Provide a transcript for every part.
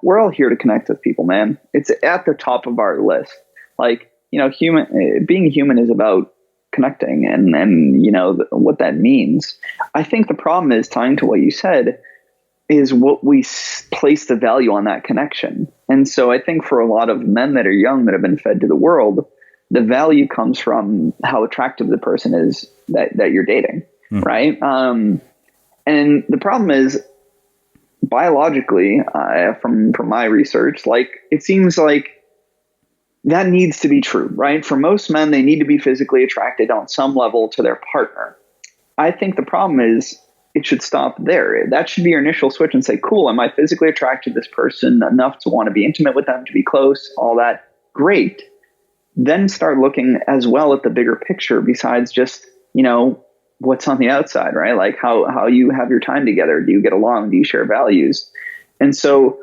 we're all here to connect with people, man. It's at the top of our list. Like, being human is about connecting and what that means. I think the problem is, tying to what you said, is what we place the value on that connection. And so I think for a lot of men that are young, that have been fed to the world, the value comes from how attractive the person is that you're dating. Right. And the problem is, biologically, from my research, like, it seems like that needs to be true, right? For most men, they need to be physically attracted on some level to their partner. I think the problem is, it should stop there. That should be your initial switch and say, cool, am I physically attracted to this person enough to want to be intimate with them, to be close, all that? Great. Then start looking as well at the bigger picture besides just, what's on the outside, right? Like how you have your time together. Do you get along? Do you share values? And so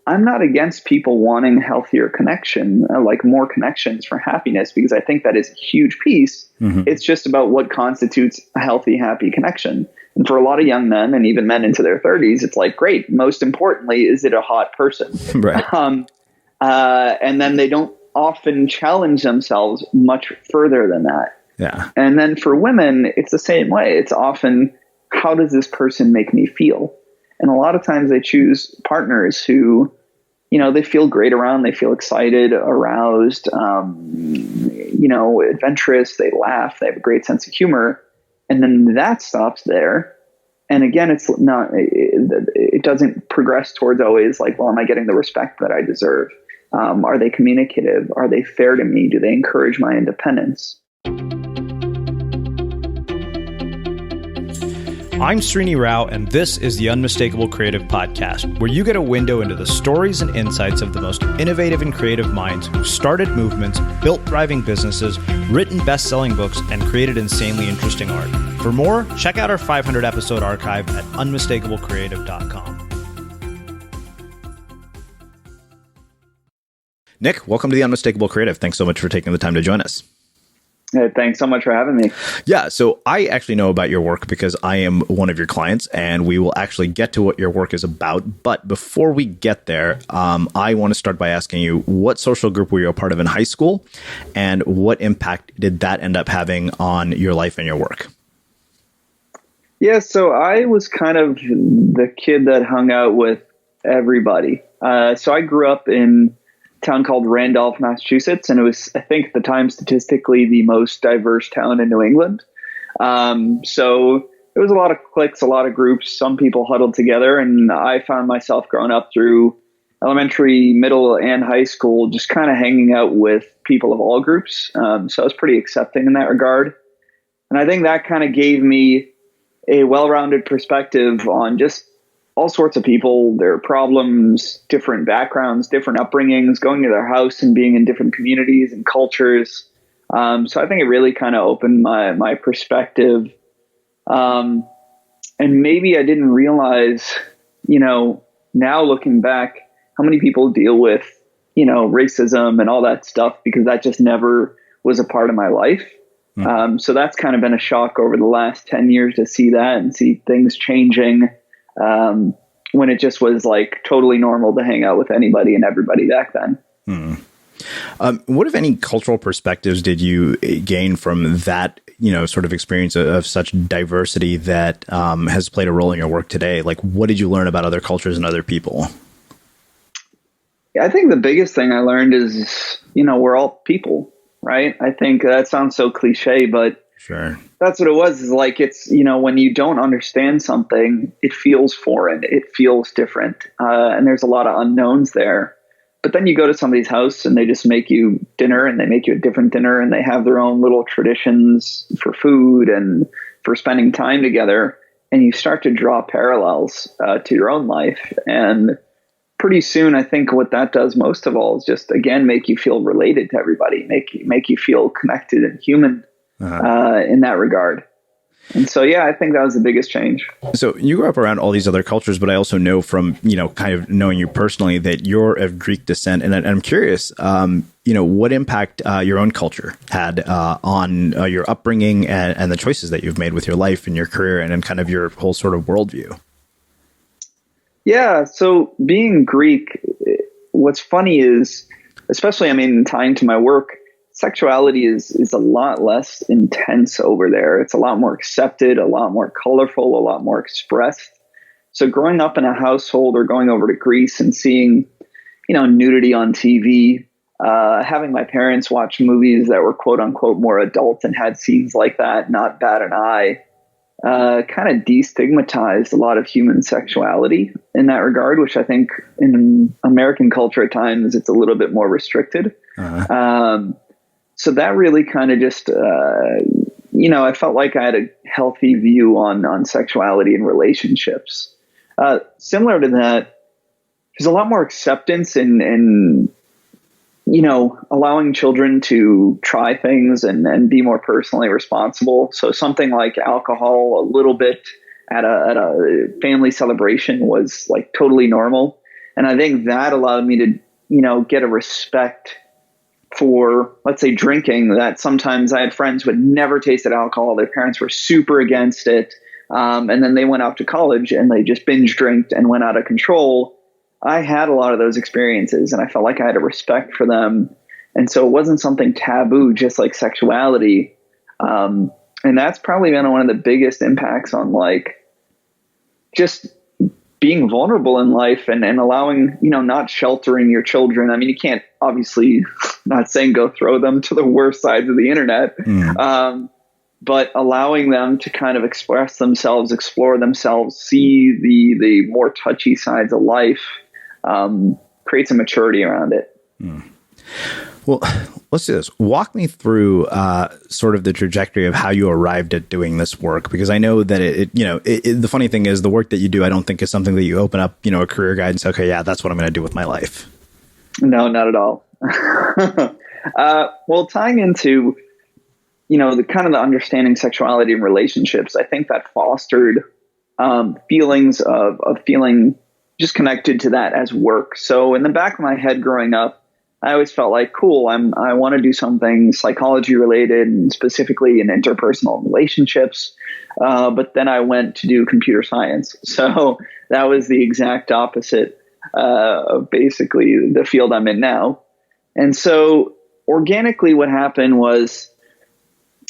I'm not against people wanting healthier connection, like more connections for happiness, because I think that is a huge piece. It's just about what constitutes a healthy, happy connection. And for a lot of young men, and even men into their 30s, it's like, great. Most importantly, is it a hot person? Right. And then they don't often challenge themselves much further than that. Yeah. And then for women, it's the same way. It's often, how does this person make me feel? And a lot of times they choose partners who, they feel great around, they feel excited, aroused, adventurous, they laugh, they have a great sense of humor. And then that stops there. And again, it doesn't progress towards always like, well, am I getting the respect that I deserve? Are they communicative? Are they fair to me? Do they encourage my independence? I'm Srini Rao, and this is the Unmistakable Creative Podcast, where you get a window into the stories and insights of the most innovative and creative minds who started movements, built thriving businesses, written best-selling books, and created insanely interesting art. For more, check out our 500-episode archive at unmistakablecreative.com. Nick, welcome to the Unmistakable Creative. Thanks so much for taking the time to join us. Hey, thanks so much for having me. Yeah, so I actually know about your work because I am one of your clients, and we will actually get to what your work is about. But before we get there, I want to start by asking you, what social group were you a part of in high school, and what impact did that end up having on your life and your work? Yeah, so I was kind of the kid that hung out with everybody. So I grew up in town called Randolph, Massachusetts, and it was, I think, at the time, statistically the most diverse town in New England. So there was a lot of cliques, a lot of groups, some people huddled together, and I found myself growing up through elementary, middle, and high school just kind of hanging out with people of all groups. So I was pretty accepting in that regard. And I think that kind of gave me a well-rounded perspective on just all sorts of people, their problems, different backgrounds, different upbringings, going to their house and being in different communities and cultures. So I think it really kind of opened my perspective. And maybe I didn't realize, now looking back, how many people deal with, racism and all that stuff, because that just never was a part of my life. So that's kind of been a shock over the last 10 years to see that and see things changing. When it just was like totally normal to hang out with anybody and everybody back then. What, if any, cultural perspectives did you gain from that, sort of experience of such diversity that has played a role in your work today? Like, what did you learn about other cultures and other people? Yeah, I think the biggest thing I learned is, we're all people, right? I think that sounds so cliche, but sure, that's what it was. Is like, it's, when you don't understand something, it feels foreign, it feels different. And there's a lot of unknowns there. But then you go to somebody's house and they just make you dinner, and they make you a different dinner, and they have their own little traditions for food and for spending time together. And you start to draw parallels to your own life. And pretty soon, I think what that does most of all is just, again, make you feel related to everybody, make you feel connected and human in that regard. And so, yeah, I think that was the biggest change. So you grew up around all these other cultures, but I also know from, kind of knowing you personally that you're of Greek descent. And I'm curious, what impact your own culture had on your upbringing and the choices that you've made with your life and your career and kind of your whole sort of worldview. Yeah. So being Greek, what's funny is, especially, I mean, tying to my work, sexuality is a lot less intense over there. It's a lot more accepted, a lot more colorful, a lot more expressed. So growing up in a household or going over to Greece and seeing, nudity on TV, having my parents watch movies that were quote unquote more adult and had scenes like that, not bat an eye, kind of destigmatized a lot of human sexuality in that regard, which I think in American culture at times it's a little bit more restricted. So that really kind of just, I felt like I had a healthy view on sexuality and relationships. Similar to that, there's a lot more acceptance in allowing children to try things and be more personally responsible. So something like alcohol a little bit at a family celebration was like totally normal. And I think that allowed me to, get a respect for, let's say, drinking, that sometimes I had friends who had never tasted alcohol. Their parents were super against it. And then they went out to college and they just binge drinked and went out of control. I had a lot of those experiences and I felt like I had a respect for them. And so it wasn't something taboo, just like sexuality. And that's probably been one of the biggest impacts on like just being vulnerable in life and allowing, not sheltering your children. I mean, you can't obviously, not saying go throw them to the worst sides of the internet, but allowing them to kind of express themselves, explore themselves, see the more touchy sides of life, creates a maturity around it. Well, let's do this. Walk me through sort of the trajectory of how you arrived at doing this work, because I know that the funny thing is the work that you do, I don't think is something that you open up, a career guide and say, okay, yeah, that's what I'm going to do with my life. No, not at all. Well, tying into, the kind of the understanding sexuality and relationships, I think that fostered feelings of feeling just connected to that as work. So in the back of my head growing up, I always felt like, cool, I want to do something psychology related and specifically in interpersonal relationships. But then I went to do computer science. So that was the exact opposite of basically the field I'm in now. And so organically what happened was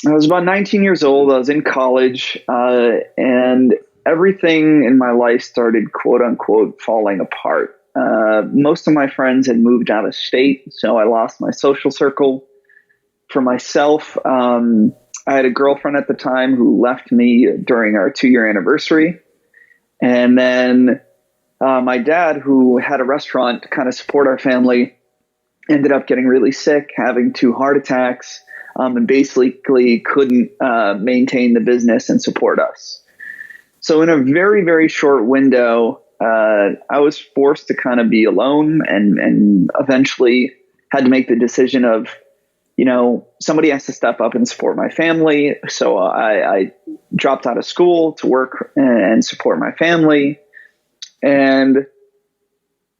I was about 19 years old. I was in college and everything in my life started quote unquote falling apart. Most of my friends had moved out of state, so I lost my social circle. For myself, I had a girlfriend at the time who left me during our 2-year anniversary. And then my dad, who had a restaurant to kind of support our family, ended up getting really sick, having 2 heart attacks, and basically couldn't maintain the business and support us. So in a very, very short window, I was forced to kind of be alone and eventually had to make the decision of, somebody has to step up and support my family. So I dropped out of school to work and support my family. And,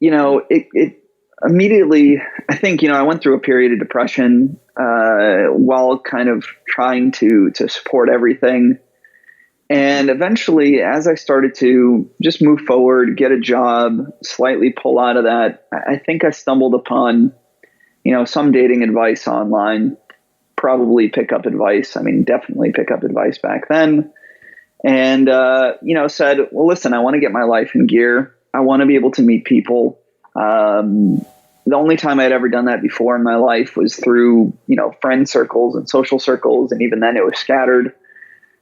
it immediately, I think, I went through a period of depression while kind of trying to support everything. And eventually, as I started to just move forward, get a job, slightly pull out of that, I think I stumbled upon, some dating advice online, probably pickup advice. I mean, definitely pickup advice back then. And, said, well, listen, I want to get my life in gear. I want to be able to meet people. The only time I'd ever done that before in my life was through, friend circles and social circles. And even then it was scattered.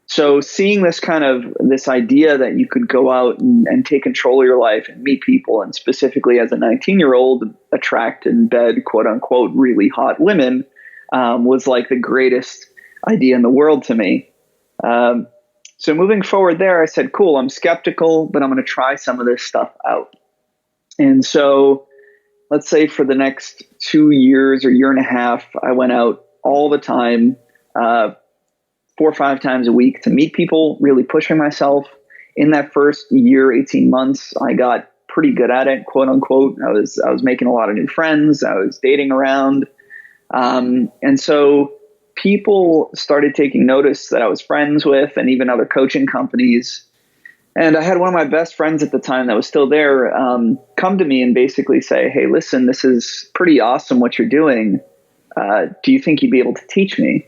So seeing this idea that you could go out and take control of your life and meet people, and specifically as a 19-year-old, attract and bed, quote unquote, really hot women, was like the greatest idea in the world to me. So moving forward there, I said, cool, I'm skeptical, but I'm going to try some of this stuff out. And so let's say for the next 2 years or year and a half, I went out all the time, 4 or 5 times a week to meet people, really pushing myself. In that first year, 18 months, I got pretty good at it, quote unquote. I was making a lot of new friends. I was dating around. And so people started taking notice that I was friends with, and even other coaching companies. And I had one of my best friends at the time that was still there come to me and basically say, hey, listen, this is pretty awesome what you're doing. Do you think you'd be able to teach me?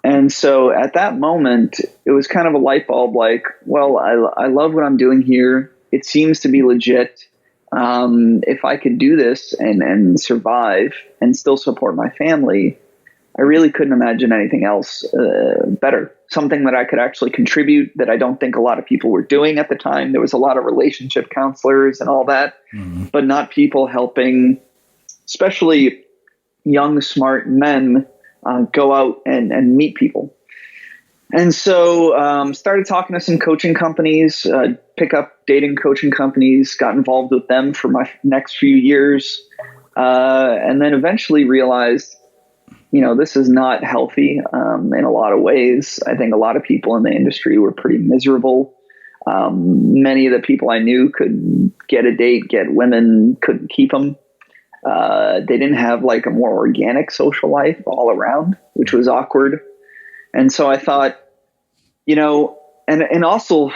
And so at that moment, it was kind of a light bulb like, well, I love what I'm doing here. It seems to be legit. If I could do this and survive and still support my family, I really couldn't imagine anything else better. Something that I could actually contribute that I don't think a lot of people were doing at the time. There was a lot of relationship counselors and all that, but not people helping, especially young, smart men, go out and meet people. And so started talking to some coaching companies, pickup dating coaching companies, got involved with them for my next few years, and then eventually realized, this is not healthy in a lot of ways. I think a lot of people in the industry were pretty miserable. Many of the people I knew could get a date, get women, couldn't keep them. They didn't have like a more organic social life all around, which was awkward. And so I thought, and also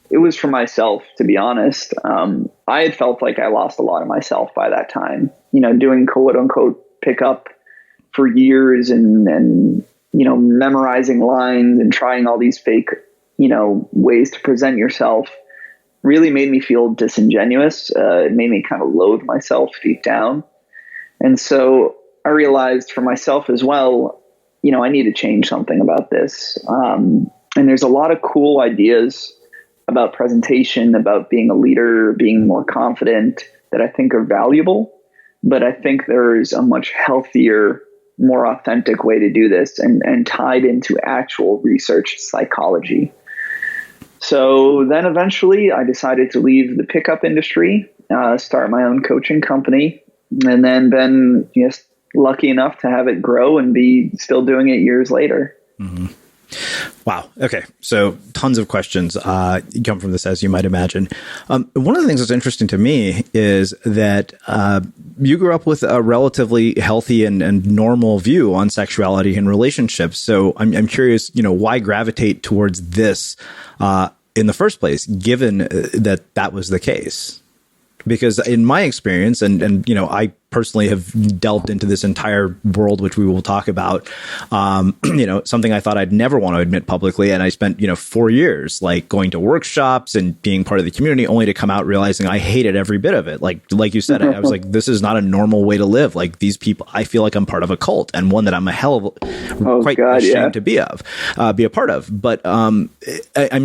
it was for myself, to be honest. I had felt like I lost a lot of myself by that time, doing quote unquote pickup for years and memorizing lines and trying all these fake, ways to present yourself really made me feel disingenuous. It made me kind of loathe myself deep down. And so I realized for myself as well, I need to change something about this. And there's a lot of cool ideas about presentation, about being a leader, being more confident that I think are valuable. But I think there's a much healthier, more authentic way to do this and tied into actual research psychology. So then eventually I decided to leave the pickup industry, start my own coaching company, and then been just lucky enough to have it grow and be still doing it years later. Mm-hmm. Wow. Okay. So tons of questions come from this, as you might imagine. One of the things that's interesting to me is that you grew up with a relatively healthy and normal view on sexuality and relationships. So I'm curious, why gravitate towards this in the first place, given that was the case? Because in my experience, and I personally have delved into this entire world, which we will talk about, something I thought I'd never want to admit publicly. And I spent, 4 years like going to workshops and being part of the community, only to come out realizing I hated every bit of it. Like you said, I was like, this is not a normal way to live. Like these people, I feel like I'm part of a cult, and one that I'm ashamed to be a part of. But I'm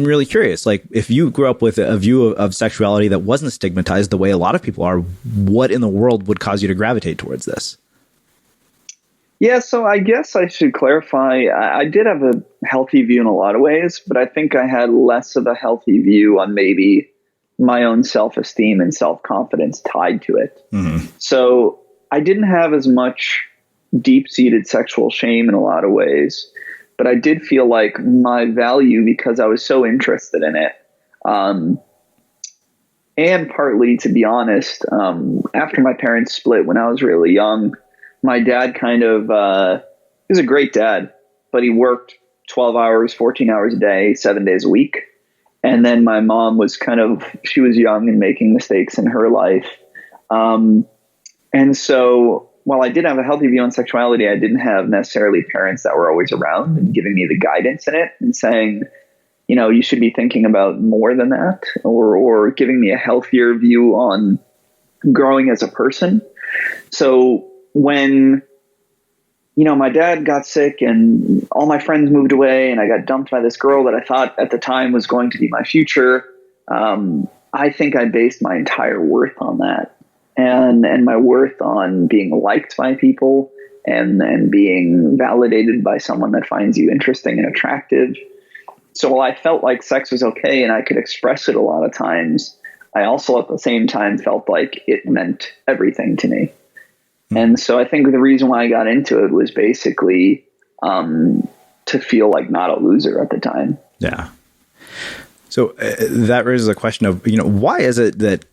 really curious, like if you grew up with a view of sexuality that wasn't stigmatized the way a lot of people are, what in the world would cause you to gravitate towards this? Yeah, so I guess I should clarify. I did have a healthy view in a lot of ways, but I think I had less of a healthy view on maybe my own self-esteem and self-confidence tied to it. Mm-hmm. So I didn't have as much deep-seated sexual shame in a lot of ways, but I did feel like my value, because I was so interested in it, and partly, to be honest, after my parents split when I was really young, my dad he was a great dad, but he worked 12 hours, 14 hours a day, 7 days a week. And then my mom was she was young and making mistakes in her life. And so while I did have a healthy view on sexuality, I didn't have necessarily parents that were always around and giving me the guidance in it and saying, you should be thinking about more than that, or giving me a healthier view on growing as a person. So when, my dad got sick and all my friends moved away and I got dumped by this girl that I thought at the time was going to be my future, I think I based my entire worth on that, and my worth on being liked by people and being validated by someone that finds you interesting and attractive. So while I felt like sex was okay and I could express it a lot of times, I also at the same time felt like it meant everything to me. Mm-hmm. And so I think the reason why I got into it was basically to feel like not a loser at the time. Yeah. So that raises a question of, why is it that,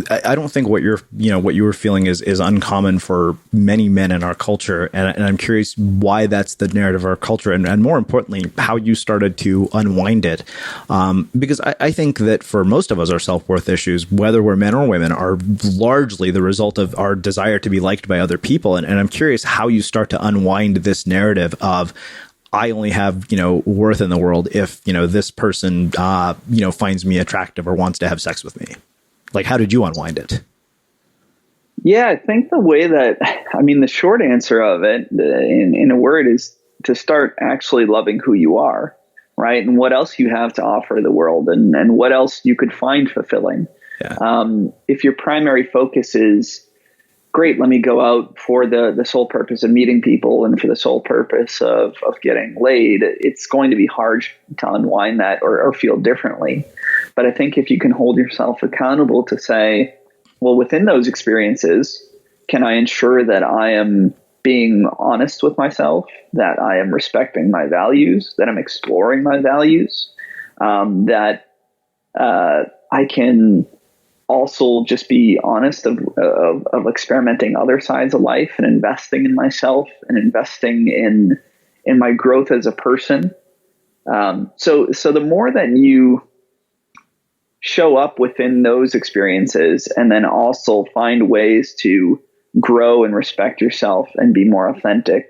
I don't think what you were feeling is uncommon for many men in our culture. And I'm curious why that's the narrative of our culture, and more importantly, how you started to unwind it. Because I think that for most of us, our self-worth issues, whether we're men or women, are largely the result of our desire to be liked by other people. And I'm curious how you start to unwind this narrative of, I only have, worth in the world if, this person, finds me attractive or wants to have sex with me. Like, how did you unwind it? Yeah, I think the short answer of it in a word is to start actually loving who you are, right? And what else you have to offer the world, and what else you could find fulfilling. Yeah. If your primary focus is, great, let me go out for the sole purpose of meeting people and for the sole purpose of getting laid, it's going to be hard to unwind that or feel differently. But I think if you can hold yourself accountable to say, well, within those experiences, can I ensure that I am being honest with myself, that I am respecting my values, that I'm exploring my values, that I can also just be honest of experimenting other sides of life and investing in myself and investing in my growth as a person. So the more that you show up within those experiences and then also find ways to grow and respect yourself and be more authentic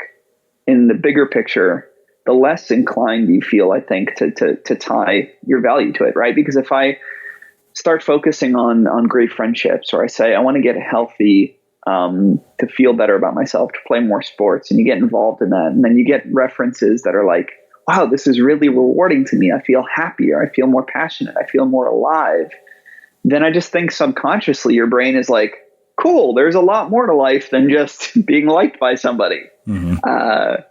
in the bigger picture, the less inclined you feel, I think, to tie your value to it, right? Because if I start focusing on great friendships, or I say, I want to get healthy, to feel better about myself, to play more sports, and you get involved in that. And then you get references that are like, wow, this is really rewarding to me. I feel happier. I feel more passionate. I feel more alive. Then I just think subconsciously your brain is like, cool, there's a lot more to life than just being liked by somebody. Mm-hmm.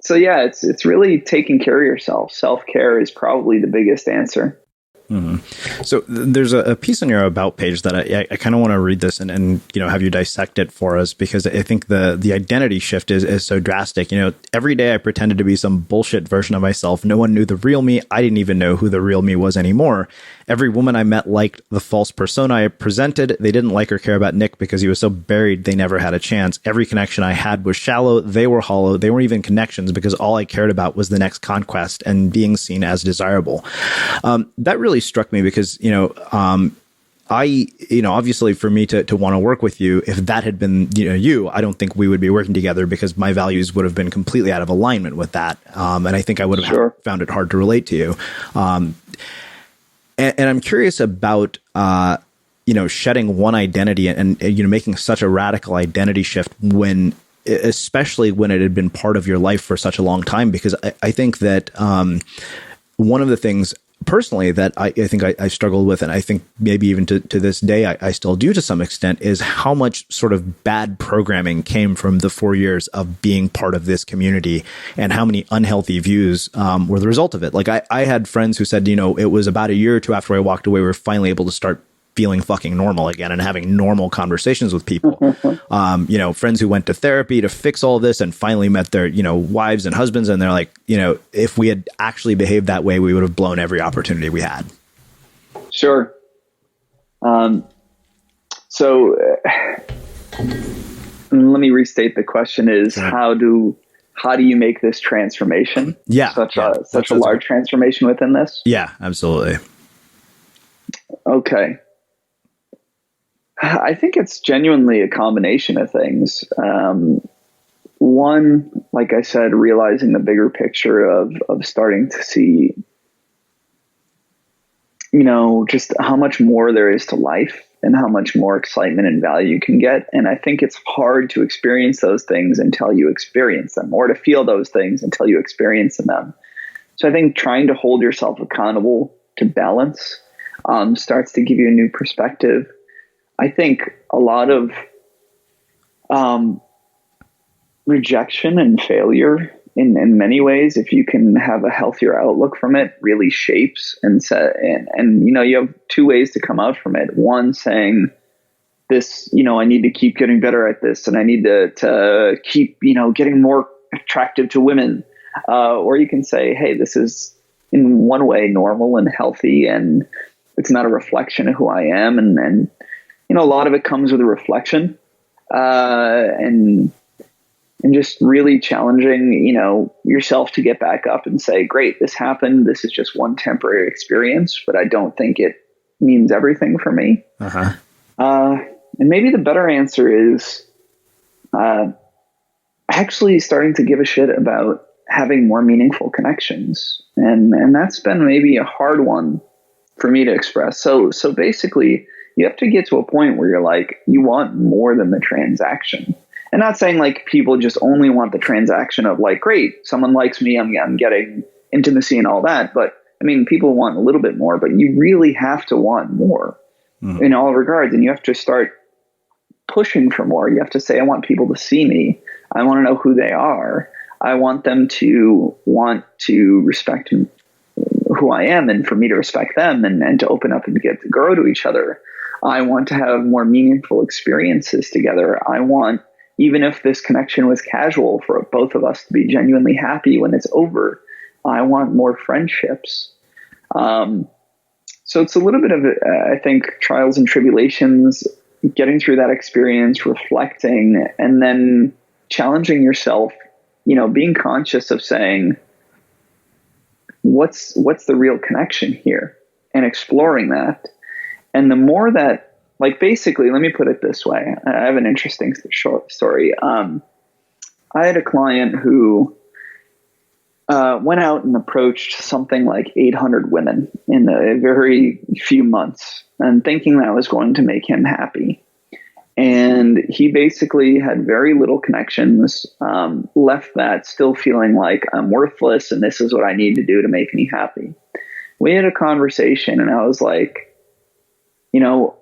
So yeah, it's really taking care of yourself. Self-care is probably the biggest answer. Mm-hmm. So there's a piece on your About page that I kind of want to read this and have you dissect it for us, because I think the identity shift is so drastic. Every day I pretended to be some bullshit version of myself. No one knew the real me. I didn't even know who the real me was anymore. Every woman I met liked the false persona I presented. They didn't like or care about Nick because he was so buried they never had a chance. Every connection I had was shallow. They were hollow. They weren't even connections because all I cared about was the next conquest and being seen as desirable. That really struck me because, obviously for me to want to work with you, if that had been, I don't think we would be working together because my values would have been completely out of alignment with that. And I think I would have found it hard to relate to you. And I'm curious about, shedding one identity and making such a radical identity shift especially when it had been part of your life for such a long time, because I think that one of the things personally that I think I struggled with, and I think maybe even to this day I still do to some extent, is how much sort of bad programming came from the 4 years of being part of this community, and how many unhealthy views were the result of it. Like I had friends who said, it was about a year or two after I walked away, we were finally able to start feeling fucking normal again and having normal conversations with people. Friends who went to therapy to fix all this and finally met their, wives and husbands. And they're like, if we had actually behaved that way, we would have blown every opportunity we had. Sure. So let me restate the question is, how do you make this transformation? Yeah. Such a large transformation within this? Yeah, absolutely. Okay. I think it's genuinely a combination of things. One, like I said, realizing the bigger picture of starting to see, just how much more there is to life and how much more excitement and value you can get. And I think it's hard to experience those things until you experience them, or to feel those things until you experience them. So I think trying to hold yourself accountable to balance starts to give you a new perspective. I think a lot of rejection and failure in many ways, if you can have a healthier outlook from it, really shapes and you have two ways to come out from it. One, saying this, I need to keep getting better at this, and I need to keep, getting more attractive to women. Or you can say, hey, this is in one way normal and healthy, and it's not a reflection of who I am. And you know, a lot of it comes with a reflection, and just really challenging, you know, yourself to get back up and say, great, this happened. This is just one temporary experience, but I don't think it means everything for me. And maybe the better answer is actually starting to give a shit about having more meaningful connections. And that's been maybe a hard one for me to express. So basically, you have to get to a point where you're like, you want more than the transaction. And not saying like people just only want the transaction of like, great, someone likes me, I'm getting intimacy and all that. But I mean, people want a little bit more, but you really have to want more in all regards. And you have to start pushing for more. You have to say, I want people to see me. I want to know who they are. I want them to want to respect who I am, and for me to respect them, and to open up and get to grow to each other. I want to have more meaningful experiences together. I want, even if this connection was casual, for both of us to be genuinely happy when it's over. I want more friendships. So it's a little bit of, I think, trials and tribulations, getting through that experience, reflecting, and then challenging yourself, you know, being conscious of saying, what's the real connection here, and exploring that. And the more that, like, basically, let me put it this way. I have an interesting short story. I had a client who went out and approached something like 800 women in a very few months, and thinking that was going to make him happy. And he basically had very little connections, left that still feeling like I'm worthless and this is what I need to do to make me happy. We had a conversation and I was like, you know,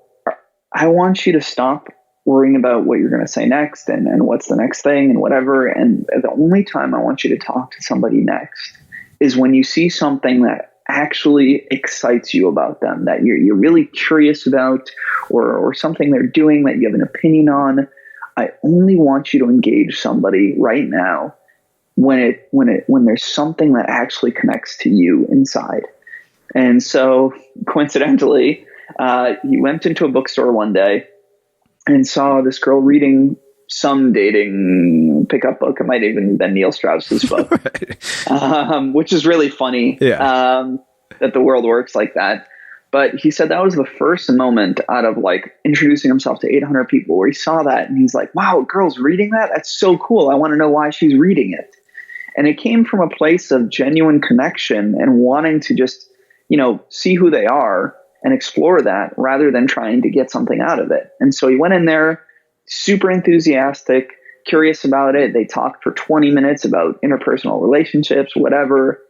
I want you to stop worrying about what you're going to say next and what's the next thing and whatever. And the only time I want you to talk to somebody next is when you see something that actually excites you about them, that you're really curious about, or something they're doing that you have an opinion on. I only want you to engage somebody right now when there's something that actually connects to you inside. And so coincidentally, he went into a bookstore one day and saw this girl reading some dating pickup book. It might even been Neil Strauss's book, which is really funny. That the world works like that. But he said that was the first moment out of like introducing himself to 800 people where he saw that and he's like, wow, a girl's reading that? That's so cool. I want to know why she's reading it. And it came from a place of genuine connection and wanting to just, you know, see who they are and explore that rather than trying to get something out of it. And so he went in there, super enthusiastic, curious about it. They talked for 20 minutes about interpersonal relationships, whatever.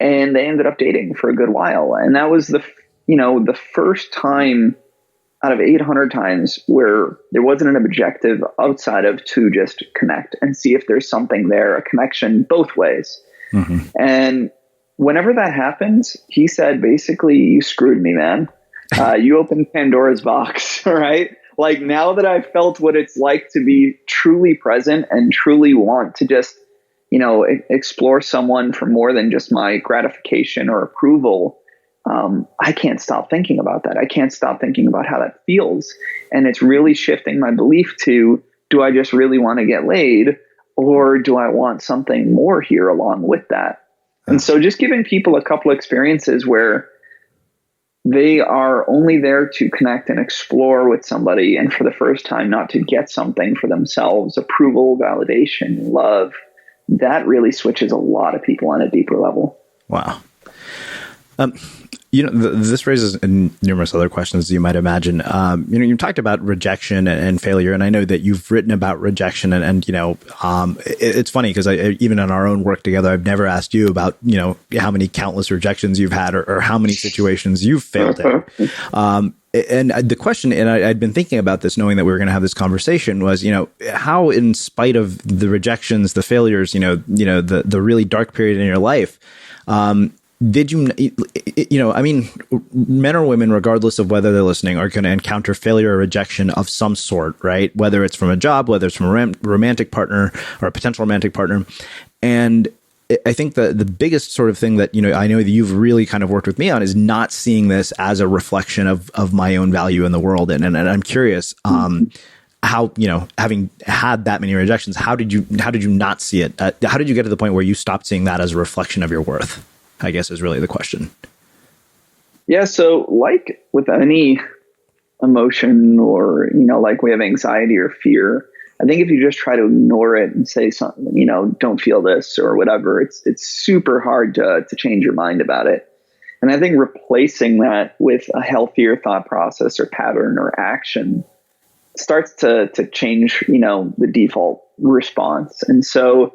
And they ended up dating for a good while. And that was the first time out of 800 times where there wasn't an objective outside of to just connect and see if there's something there, a connection both ways. And whenever that happens, he said, basically, you screwed me, man. You opened Pandora's box, right? Like, now that I've felt what it's like to be truly present and truly want to just, you know, explore someone for more than just my gratification or approval, I can't stop thinking about that. I can't stop thinking about how that feels. And it's really shifting my belief to, do I just really want to get laid, or do I want something more here along with that? And so just giving people a couple experiences where they are only there to connect and explore with somebody, and for the first time, not to get something for themselves, approval, validation, love, that really switches a lot of people on a deeper level. Wow. You know, this raises numerous other questions you might imagine. You know, you talked about rejection and failure, and I know that you've written about rejection, and you know, it's funny because even in our own work together, I've never asked you about, you know, how many countless rejections you've had, or how many situations you've failed in. And the question, and I'd been thinking about this, knowing that we were going to have this conversation, was, you know, how, in spite of the rejections, the failures, you know, the really dark period in your life, did you know, I mean, men or women, regardless of whether they're listening, are going to encounter failure or rejection of some sort, right? Whether it's from a job, whether it's from a romantic partner or a potential romantic partner. And I think the biggest sort of thing that, I know that you've really kind of worked with me on is not seeing this as a reflection of my own value in the world. And I'm curious, how, having had that many rejections, how did you not see it? How did you get to the point where you stopped seeing that as a reflection of your worth? I guess is really the question. Yeah. So like with any emotion or, like we have anxiety or fear, I think if you just try to ignore it and say something, don't feel this or whatever, it's super hard to change your mind about it. And I think replacing that with a healthier thought process or pattern or action starts to change, the default response. And so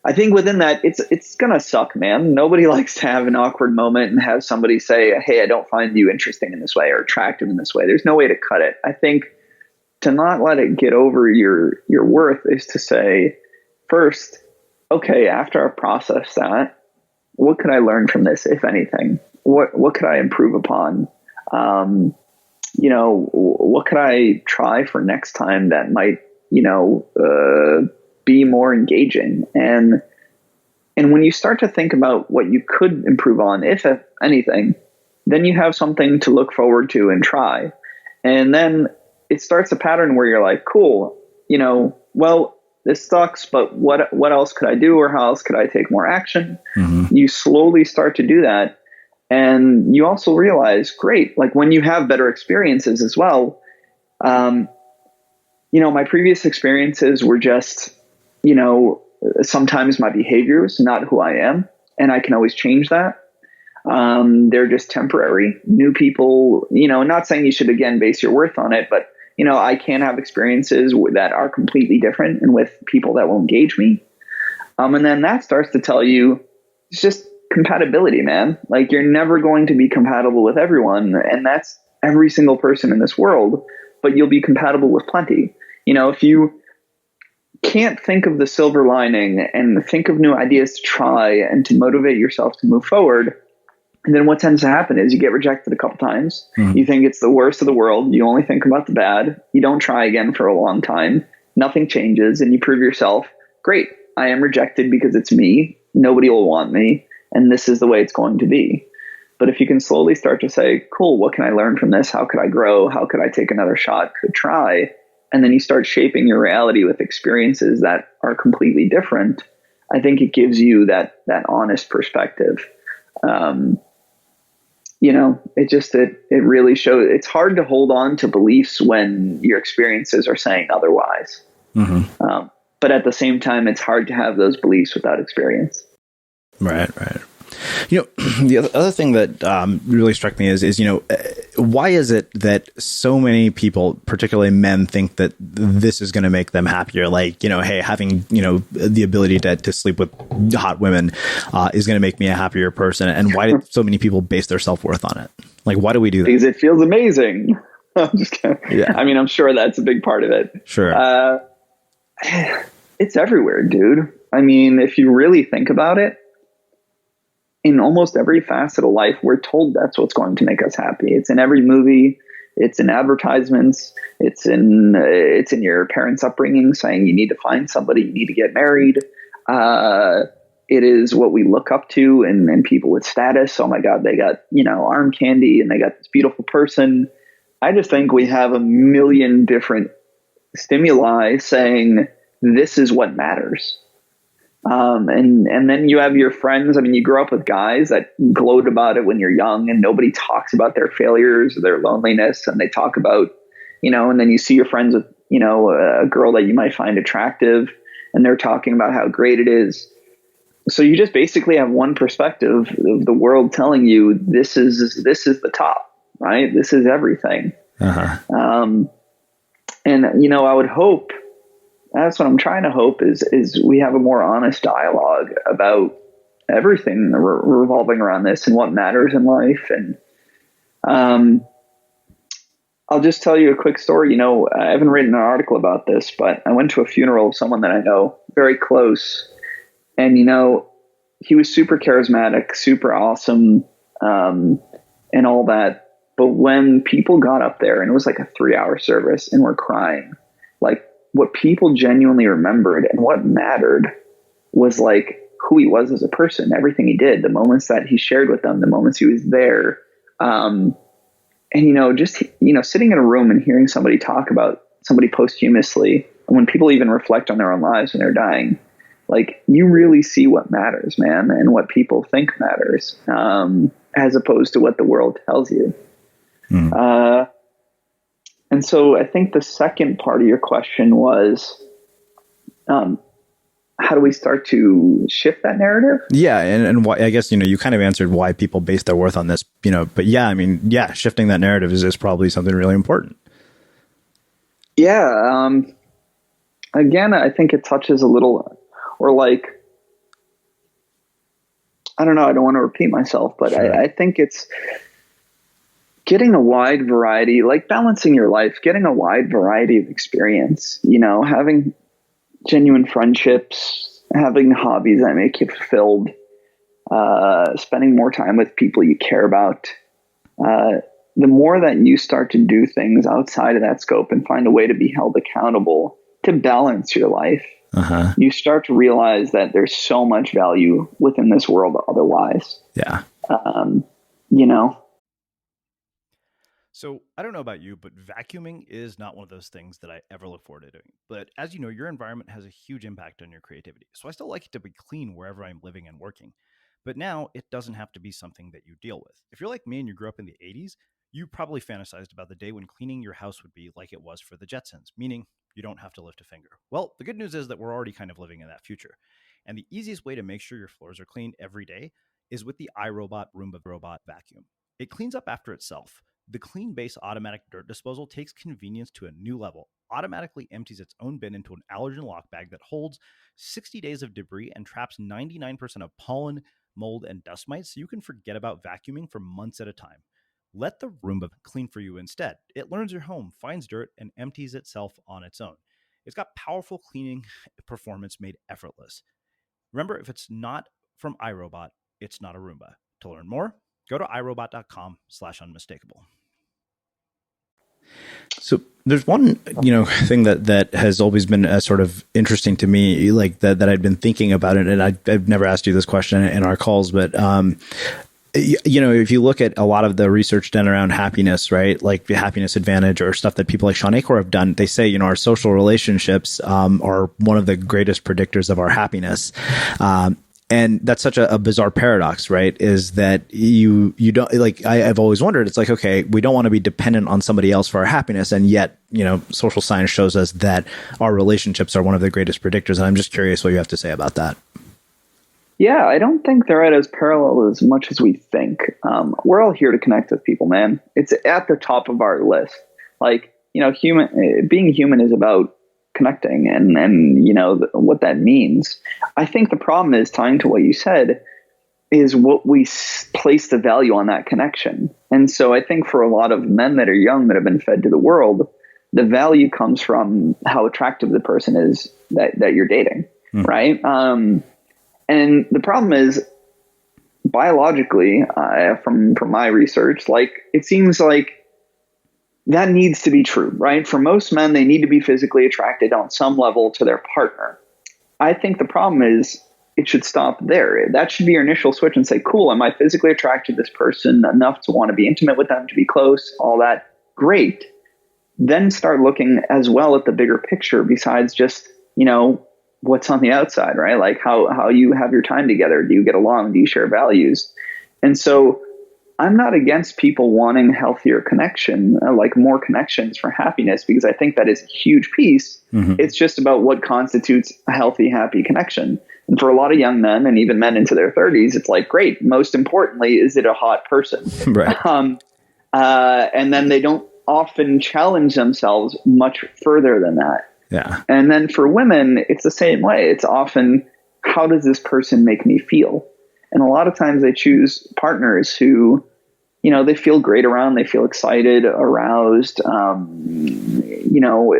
I think within that, it's going to suck, man. Nobody likes to have an awkward moment and have somebody say, hey, I don't find you interesting in this way or attractive in this way. There's no way to cut it. I think to not let it get over your worth is to say, first, okay, after I process that, what could I learn from this, if anything? What could I improve upon? What could I try for next time that might, be more engaging? And when you start to think about what you could improve on, if anything, then you have something to look forward to and try. And then it starts a pattern where you're like, cool, well, this sucks, but what else could I do? Or how else could I take more action? Mm-hmm. You slowly start to do that. And you also realize, great, like when you have better experiences as well, my previous experiences were just, sometimes my behaviors, not who I am. And I can always change that. They're just temporary. New people, not saying you should, again, base your worth on it, but, I can have experiences that are completely different and with people that will engage me. And then that starts to tell you it's just compatibility, man. Like you're never going to be compatible with everyone. And that's every single person in this world, but you'll be compatible with plenty. If you can't think of the silver lining and think of new ideas to try and to motivate yourself to move forward, and then what tends to happen is you get rejected a couple times. Mm-hmm. You think it's the worst of the world. You only think about the bad. You don't try again for a long time. Nothing changes. And you prove yourself, great, I am rejected because it's me. Nobody will want me. And this is the way it's going to be. But if you can slowly start to say, cool, what can I learn from this? How could I grow? How could I take another shot? Could try. And then you start shaping your reality with experiences that are completely different. I think it gives you that honest perspective. It really shows. It's hard to hold on to beliefs when your experiences are saying otherwise. Mm-hmm. But at the same time, it's hard to have those beliefs without experience. Right. The other thing that really struck me is why is it that so many people, particularly men, think that this is going to make them happier? Like, hey, having, the ability to sleep with hot women is going to make me a happier person. And why do so many people base their self-worth on it? Like, why do we do that? Because it feels amazing. I'm just kidding. Yeah. I mean, I'm sure that's a big part of it. Sure. It's everywhere, dude. I mean, if you really think about it, in almost every facet of life, we're told that's what's going to make us happy. It's in every movie. It's in advertisements. It's in your parents' upbringing saying you need to find somebody, you need to get married. It is what we look up to and people with status. Oh my God, they got, arm candy and they got this beautiful person. I just think we have a million different stimuli saying this is what matters. And then you have your friends. I mean, you grow up with guys that gloat about it when you're young and nobody talks about their failures or their loneliness. And they talk about, and then you see your friends with, a girl that you might find attractive and they're talking about how great it is. So you just basically have one perspective of the world telling you this is the top, right? This is everything. Uh-huh. And, I would hope, that's what I'm trying to hope is we have a more honest dialogue about everything revolving around this and what matters in life. And I'll just tell you a quick story. I haven't written an article about this, but I went to a funeral of someone that I know very close. And, he was super charismatic, super awesome, and all that. But when people got up there and it was like a 3-hour service and we're crying, like, what people genuinely remembered and what mattered was like who he was as a person, everything he did, the moments that he shared with them, the moments he was there. And, just, sitting in a room and hearing somebody talk about somebody posthumously, and when people even reflect on their own lives when they're dying, like, you really see what matters, man, and what people think matters, as opposed to what the world tells you. And so I think the second part of your question was, how do we start to shift that narrative? Yeah. And why, I guess, you kind of answered why people base their worth on this, but shifting that narrative is probably something really important. Yeah. Again, I think it touches a little, or like, I don't know, I don't want to repeat myself, but sure. I think it's getting a wide variety, like balancing your life, getting a wide variety of experience, having genuine friendships, having hobbies that make you fulfilled, spending more time with people you care about. The more that you start to do things outside of that scope and find a way to be held accountable to balance your life, you start to realize that there's so much value within this world otherwise. Yeah. So I don't know about you, but vacuuming is not one of those things that I ever look forward to doing. But as you know, your environment has a huge impact on your creativity. So I still like it to be clean wherever I'm living and working. But now it doesn't have to be something that you deal with. If you're like me and you grew up in the 80s, you probably fantasized about the day when cleaning your house would be like it was for the Jetsons, meaning you don't have to lift a finger. Well, the good news is that we're already kind of living in that future. And the easiest way to make sure your floors are clean every day is with the iRobot Roomba Robot Vacuum. It cleans up after itself. The Clean Base automatic dirt disposal takes convenience to a new level, automatically empties its own bin into an allergen lock bag that holds 60 days of debris and traps 99% of pollen, mold, and dust mites, so you can forget about vacuuming for months at a time. Let the Roomba clean for you instead. It learns your home, finds dirt, and empties itself on its own. It's got powerful cleaning performance made effortless. Remember, if it's not from iRobot, it's not a Roomba. To learn more, go to irobot.com/unmistakable. So there's one, thing that has always been sort of interesting to me, like that I'd been thinking about it, and I've never asked you this question in our calls, but if you look at a lot of the research done around happiness, right, like the Happiness Advantage or stuff that people like Sean Achor have done, they say, our social relationships are one of the greatest predictors of our happiness. And that's such a bizarre paradox, right? Is that you don't, like, I've always wondered, it's like, okay, we don't want to be dependent on somebody else for our happiness. And yet, social science shows us that our relationships are one of the greatest predictors. And I'm just curious what you have to say about that. Yeah, I don't think they're as parallel as much as we think. We're all here to connect with people, man. It's at the top of our list. Like, being human is about connecting and what that means. I think the problem is, tying to what you said, is what we place the value on that connection. And so I think for a lot of men that are young, that have been fed to the world, the value comes from how attractive the person is that you're dating, right? And the problem is, biologically, from my research, like, it seems like that needs to be true, right? For most men, they need to be physically attracted on some level to their partner. I think the problem is, it should stop there. That should be your initial switch and say, cool, am I physically attracted to this person enough to want to be intimate with them, to be close, all that? Great. Then start looking as well at the bigger picture besides just, what's on the outside, right? Like how you have your time together. Do you get along? Do you share values? And so I'm not against people wanting healthier connection, like more connections for happiness, because I think that is a huge piece. It's just about what constitutes a healthy, happy connection. And for a lot of young men, and even men into their 30s, it's like, great. Most importantly, is it a hot person? Right. And then they don't often challenge themselves much further than that. Yeah. And then for women, it's the same way. It's often, how does this person make me feel? And a lot of times they choose partners who, they feel great around, they feel excited, aroused,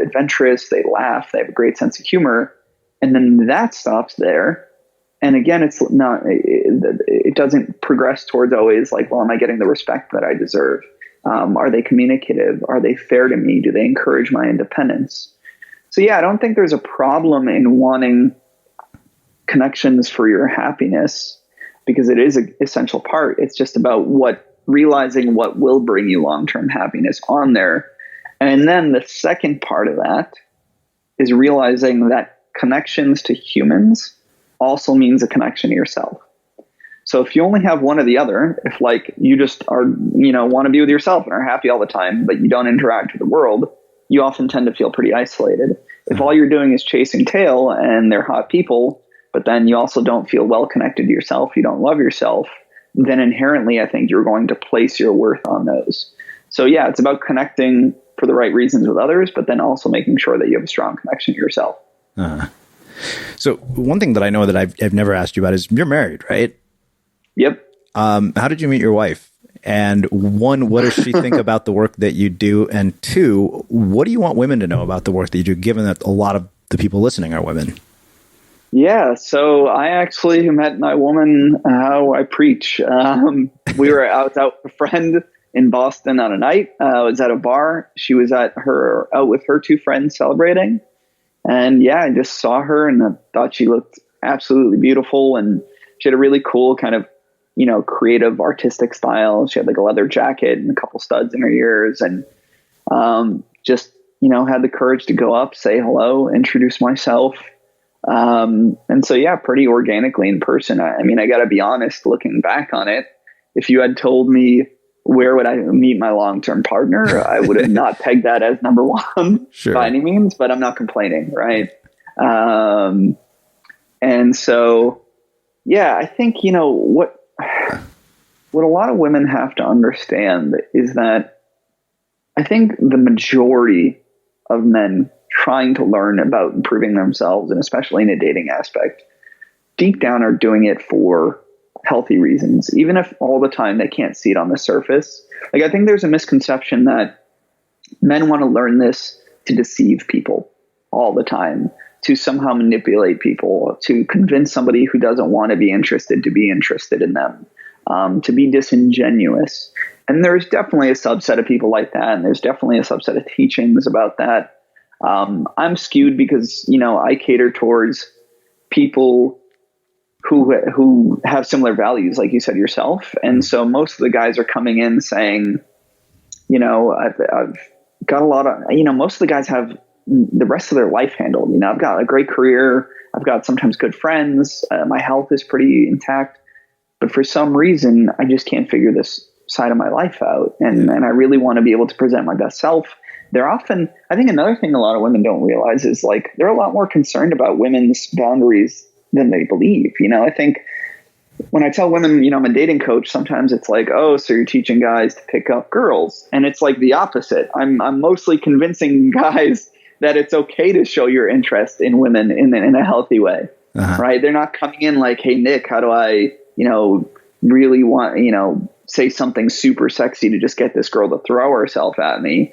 adventurous, they laugh, they have a great sense of humor. And then that stops there. And again, it doesn't progress towards always like, well, am I getting the respect that I deserve? Are they communicative? Are they fair to me? Do they encourage my independence? So yeah, I don't think there's a problem in wanting connections for your happiness, because it is an essential part. It's just about realizing what will bring you long-term happiness on there. And then the second part of that is realizing that connections to humans also means a connection to yourself. So if you only have one or the other, if like you just are, want to be with yourself and are happy all the time, but you don't interact with the world, you often tend to feel pretty isolated. If all you're doing is chasing tail and they're hot people, but then you also don't feel well connected to yourself, you don't love yourself, then inherently I think you're going to place your worth on those. So yeah, it's about connecting for the right reasons with others, but then also making sure that you have a strong connection to yourself. So one thing that I know that I've never asked you about is you're married, right? Yep. How did you meet your wife? And one, what does she think about the work that you do? And two, what do you want women to know about the work that you do, given that a lot of the people listening are women? Yeah, so I actually met my woman how I preach. I was out with a friend in Boston on a night. I was at a bar. She was out with her two friends celebrating. And yeah, I just saw her and I thought she looked absolutely beautiful. And she had a really cool kind of, creative artistic style. She had like a leather jacket and a couple studs in her ears, and just, had the courage to go up, say hello, introduce myself. And so, yeah, pretty organically in person. I mean, I got to be honest, looking back on it, if you had told me where would I meet my long-term partner, I would have not pegged that as number one by any means, but I'm not complaining. Right. And so, yeah, I think, what a lot of women have to understand is that I think the majority of men trying to learn about improving themselves, and especially in a dating aspect, deep down are doing it for healthy reasons, even if all the time they can't see it on the surface. Like, I think there's a misconception that men want to learn this to deceive people all the time, to somehow manipulate people, to convince somebody who doesn't want to be interested to be interested in them, to be disingenuous. And there's definitely a subset of people like that. And there's definitely a subset of teachings about that. I'm skewed because, I cater towards people who have similar values, like you said yourself. And so most of the guys are coming in saying, I've got a lot of, most of the guys have the rest of their life handled. I've got a great career. I've got sometimes good friends. My health is pretty intact, but for some reason, I just can't figure this side of my life out. And I really want to be able to present my best self. I think another thing a lot of women don't realize is like, they're a lot more concerned about women's boundaries than they believe. I think when I tell women, I'm a dating coach, sometimes it's like, oh, so you're teaching guys to pick up girls. And it's like the opposite. I'm mostly convincing guys that it's okay to show your interest in women in a healthy way, right? They're not coming in like, hey, Nick, how do I, really want, say something super sexy to just get this girl to throw herself at me.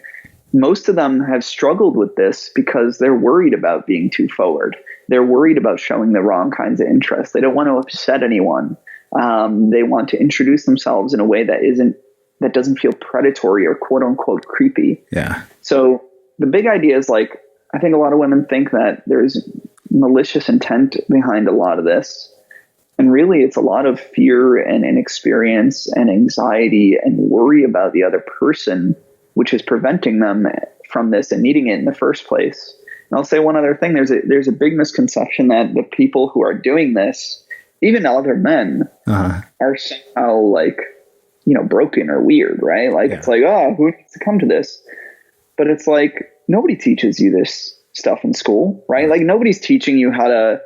Most of them have struggled with this because they're worried about being too forward. They're worried about showing the wrong kinds of interest. They don't want to upset anyone. They want to introduce themselves in a way that doesn't feel predatory or quote unquote creepy. Yeah. So the big idea is like, I think a lot of women think that there's malicious intent behind a lot of this. And really it's a lot of fear and inexperience and anxiety and worry about the other person, which is preventing them from this and needing it in the first place. And I'll say one other thing. There's a big misconception that the people who are doing this, even other men, are somehow like, broken or weird, right? Like, It's like, oh, who needs to come to this? But it's like, nobody teaches you this stuff in school, right? Like, nobody's teaching you how to,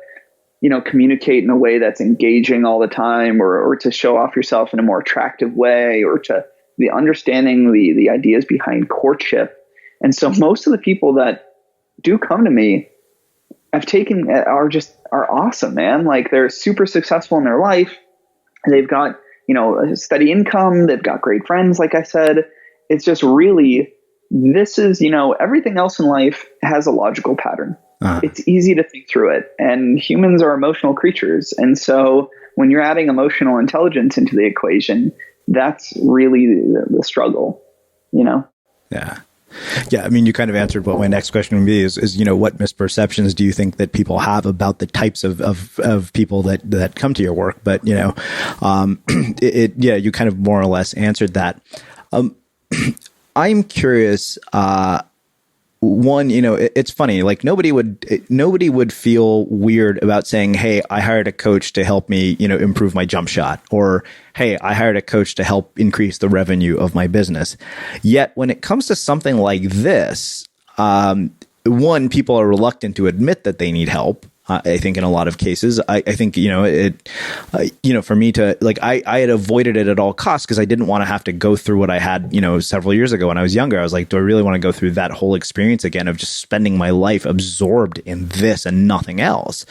communicate in a way that's engaging all the time, or to show off yourself in a more attractive way, or to the understanding the ideas behind courtship. And so most of the people that do come to me are awesome, man. Like, they're super successful in their life. They've got, a steady income. They've got great friends. Like I said, it's just really, this is, everything else in life has a logical pattern. It's easy to think through it, and humans are emotional creatures. And so when you're adding emotional intelligence into the equation, that's really the struggle, Yeah. Yeah, I mean, you kind of answered what my next question would be is, what misperceptions do you think that people have about the types of people that come to your work? But, you kind of more or less answered that. I'm curious, one, it's funny, like nobody would feel weird about saying, hey, I hired a coach to help me, improve my jump shot, or, hey, I hired a coach to help increase the revenue of my business. Yet when it comes to something like this, one, people are reluctant to admit that they need help. I think in a lot of cases, I think, for me to like, I had avoided it at all costs because I didn't want to have to go through what I had, several years ago when I was younger. I was like, do I really want to go through that whole experience again of just spending my life absorbed in this and nothing else?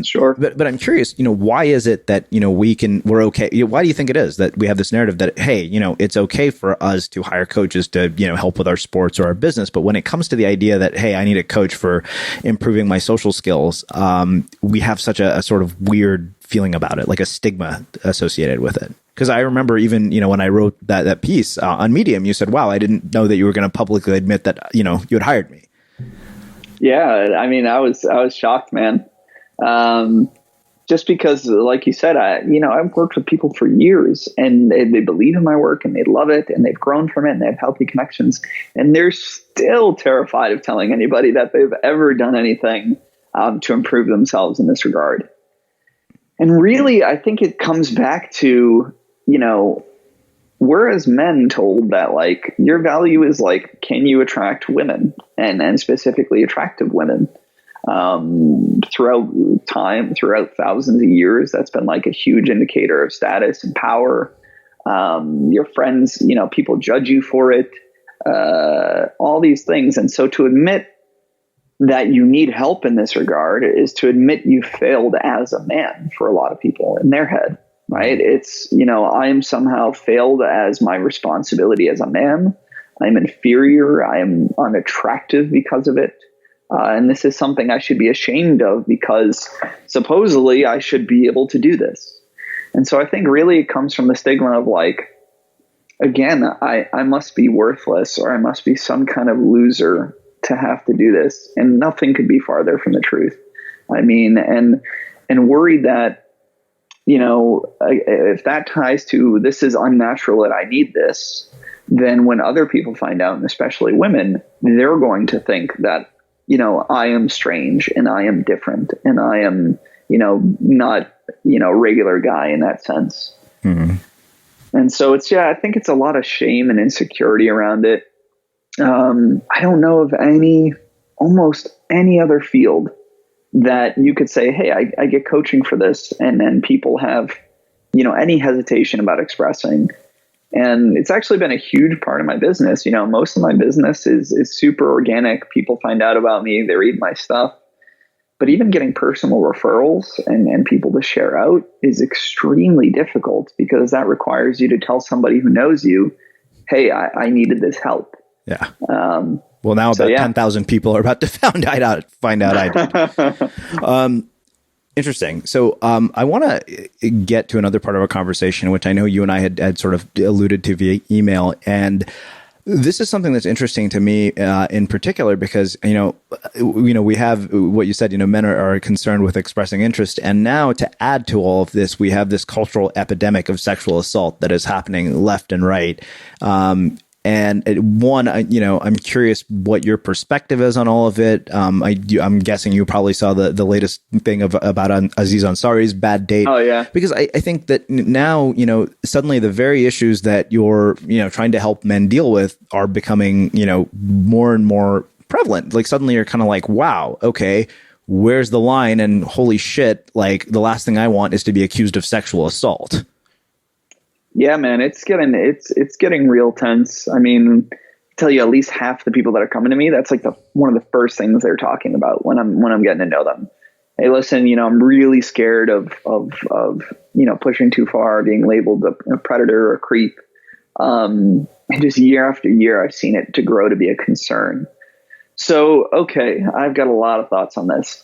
Sure. But I'm curious, why is it that, we're okay? Why do you think it is that we have this narrative that, hey, it's okay for us to hire coaches to, help with our sports or our business. But when it comes to the idea that, hey, I need a coach for improving my social skills, we have such a sort of weird feeling about it, like a stigma associated with it. Because I remember even, when I wrote that piece on Medium, you said, wow, I didn't know that you were going to publicly admit that, you had hired me. Yeah. I mean, I was shocked, man. Just because, like you said, I've worked with people for years and they believe in my work and they love it and they've grown from it and they have healthy connections. And they're still terrified of telling anybody that they've ever done anything to improve themselves in this regard. And really, I think it comes back to, we're as men told that like your value is like, can you attract women and specifically attractive women? Throughout time, throughout thousands of years, that's been like a huge indicator of status and power. Your friends, people judge you for it, all these things. And so to admit that you need help in this regard is to admit you failed as a man for a lot of people in their head, right? It's, I am somehow failed as my responsibility as a man. I'm inferior. I am unattractive because of it. And this is something I should be ashamed of because supposedly I should be able to do this. And so I think really it comes from the stigma of like, again, I must be worthless or I must be some kind of loser to have to do this. And nothing could be farther from the truth. I mean, and worried that, if that ties to this is unnatural and I need this, then when other people find out, and especially women, they're going to think that, I am strange and I am different and I am, not, regular guy in that sense. Mm-hmm. And so I think it's a lot of shame and insecurity around it. I don't know of almost any other field that you could say, hey, I get coaching for this. And then people have, any hesitation about expressing. And it's actually been a huge part of my business. Most of my business is super organic. People find out about me, they read my stuff. But even getting personal referrals and people to share out is extremely difficult because that requires you to tell somebody who knows you, hey, I needed this help. Yeah. Well, now about 10,000 people are about to find out I did. Interesting. So I want to get to another part of our conversation, which I know you and I had sort of alluded to via email. And this is something that's interesting to me in particular because, we have what you said, men are concerned with expressing interest. And now to add to all of this, we have this cultural epidemic of sexual assault that is happening left and right. And I'm curious what your perspective is on all of it. I'm guessing you probably saw the latest thing about Aziz Ansari's bad date. Oh yeah. Because I think that now, suddenly the very issues that you're, trying to help men deal with are becoming, more and more prevalent. Like suddenly you're kind of like, wow, okay, where's the line? And holy shit, like the last thing I want is to be accused of sexual assault. Yeah, man, it's getting real tense. I mean, I tell you, at least half the people that are coming to me, that's like one of the first things they're talking about when I'm getting to know them. Hey, listen, I'm really scared of pushing too far, being labeled a predator or a creep. And just year after year, I've seen it to grow to be a concern. So, okay, I've got a lot of thoughts on this.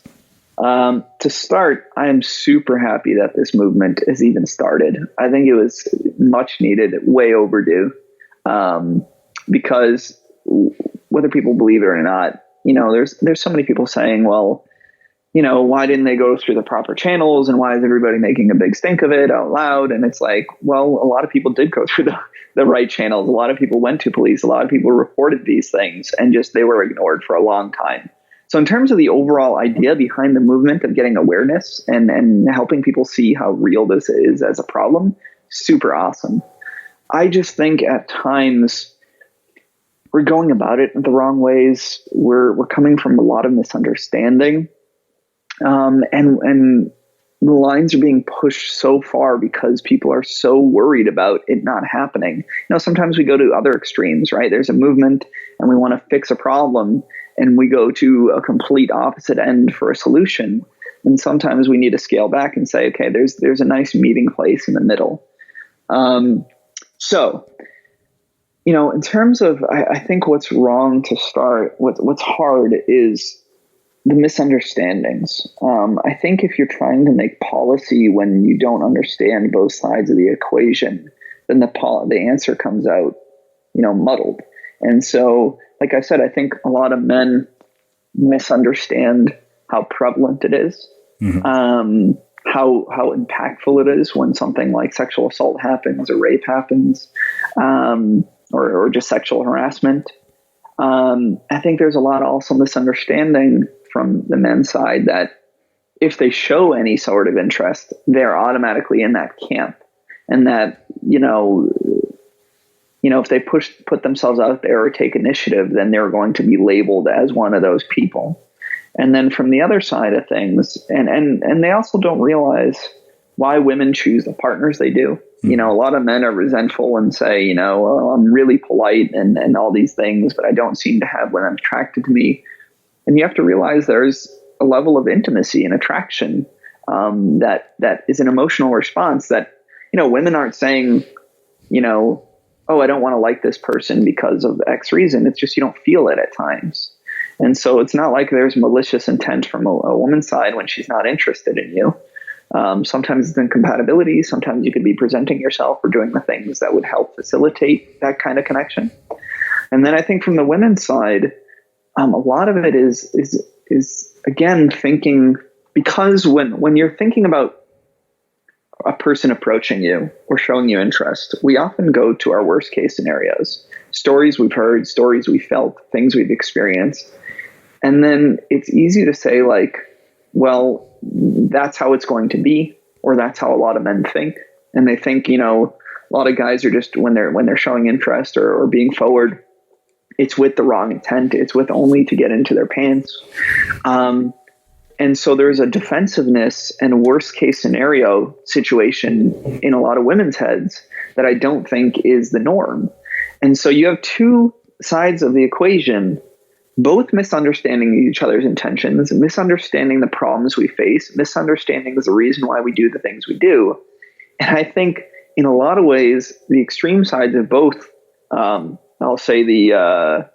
To start, I am super happy that this movement has even started. I think it was much needed, way overdue. Because whether people believe it or not, there's so many people saying, well, why didn't they go through the proper channels, and why is everybody making a big stink of it out loud? And it's like, well, a lot of people did go through the right channels. A lot of people went to police. A lot of people reported these things, and just they were ignored for a long time. So in terms of the overall idea behind the movement of getting awareness and helping people see how real this is as a problem, super awesome. I just think at times we're going about it the wrong ways. We're coming from a lot of misunderstanding. And the lines are being pushed so far because people are so worried about it not happening. Sometimes we go to other extremes, right? There's a movement and we want to fix a problem, and we go to a complete opposite end for a solution. And sometimes we need to scale back and say, okay, there's a nice meeting place in the middle. So, in terms of, I think what's wrong to start, what's hard is the misunderstandings. I think if you're trying to make policy when you don't understand both sides of the equation, then the answer comes out, muddled. And so, like I said, I think a lot of men misunderstand how prevalent it is, how impactful it is when something like sexual assault happens or rape happens, or just sexual harassment. I think there's a lot of also misunderstanding from the men's side that if they show any sort of interest, they're automatically in that camp, and that, if they put themselves out there or take initiative, then they're going to be labeled as one of those people. And then from the other side of things, and they also don't realize why women choose the partners they do. A lot of men are resentful and say, I'm really polite and all these things, but I don't seem to have women attracted to me. And you have to realize there's a level of intimacy and attraction that is an emotional response that, women aren't saying, oh, I don't want to like this person because of X reason. It's just you don't feel it at times. And so it's not like there's malicious intent from a woman's side when she's not interested in you. Sometimes it's incompatibility. Sometimes you could be presenting yourself or doing the things that would help facilitate that kind of connection. And then I think from the women's side, a lot of it is again thinking, because when you're thinking about a person approaching you or showing you interest, we often go to our worst case scenarios, stories we've heard, stories we felt, things we've experienced. And then it's easy to say like, well, that's how it's going to be, or that's how a lot of men think. And they think, a lot of guys are just, when they're showing interest or being forward, it's with the wrong intent. It's with only to get into their pants. And so there's a defensiveness and worst case scenario situation in a lot of women's heads that I don't think is the norm. And so you have two sides of the equation, both misunderstanding each other's intentions, misunderstanding the problems we face, misunderstanding the reason why we do the things we do. And I think in a lot of ways, the extreme sides of both, I'll say the